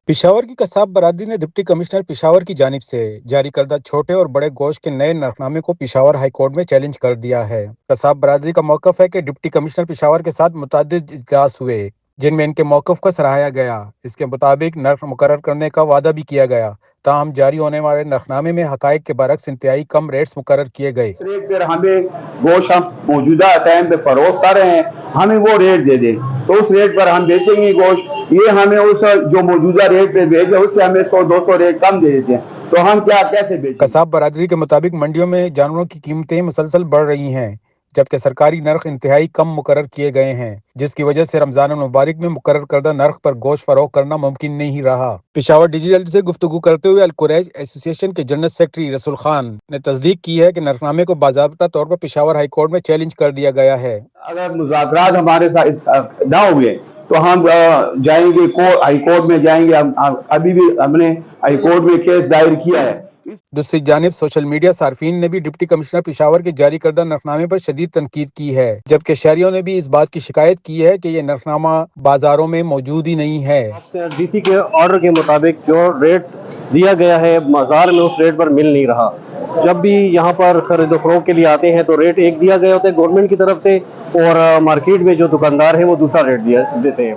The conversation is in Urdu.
پشاور کی قصاب برادری نے ڈپٹی کمشنر پشاور کی جانب سے جاری کردہ چھوٹے اور بڑے گوشت کے نئے نرخنامے کو پشاور ہائی کورٹ میں چیلنج کر دیا ہے۔ قصاب برادری کا موقف ہے کہ ڈپٹی کمشنر پشاور کے ساتھ متعدد اجلاس ہوئے جن میں ان کے موقف کو سراہا گیا۔ اس کے مطابق نرخ مقرر کرنے کا وعدہ بھی کیا گیا، تاہم جاری ہونے والے نرخنامے میں حقائق کے برعکس انتہائی کم ریٹس مقرر کیے گئے۔ ریٹ پر ہمیں گوشت ہم موجودہ ٹائم پہ فروخت کر رہے ہیں، ہمیں وہ ریٹ دے دیں تو اس ریٹ پر ہم بیچیں گے گوشت۔ یہ ہمیں اس جو موجودہ ریٹ پہ بیچے اس سے ہمیں 100-200 ریٹ کم دے دیتے ہیں، تو ہم کیسے بیچیں؟ قصاب برادری کے مطابق منڈیوں میں جانوروں کی قیمتیں مسلسل بڑھ رہی ہیں، جبکہ سرکاری نرخ انتہائی کم مقرر کیے گئے ہیں، جس کی وجہ سے رمضان المبارک میں مقرر کردہ نرخ پر گوشت فروخت کرنا ممکن نہیں رہا۔ پشاور ڈیجیٹل سے گفتگو کرتے ہوئے القریش ایسوسی ایشن کے جنرل سیکرٹری رسول خان نے تصدیق کی ہے کہ نرخنامے کو باضابطہ طور پر پشاور ہائی کورٹ میں چیلنج کر دیا گیا ہے۔ اگر مذاکرات ہمارے ساتھ نہ ہوئے تو ہم جائیں گے ہائی کورٹ میں جائیں گے۔ ابھی بھی ہم نے ہائی کورٹ میں کیس دائر کیا ہے۔ دوسری جانب سوشل میڈیا صارفین نے بھی ڈپٹی کمشنر پشاور کے جاری کردہ نرخنامے پر شدید تنقید کی ہے، جبکہ شہریوں نے بھی اس بات کی شکایت کی ہے کہ یہ نرخنامہ بازاروں میں موجود ہی نہیں ہے۔ ڈی سی کے آرڈر کے مطابق جو ریٹ دیا گیا ہے بازار میں اس ریٹ پر مل نہیں رہا۔ جب بھی یہاں پر خرید و فروخت کے لیے آتے ہیں تو ریٹ ایک دیا گیا ہوتا ہے گورنمنٹ کی طرف سے، اور مارکیٹ میں جو دکاندار ہیں وہ دوسرا ریٹ دیتے ہیں۔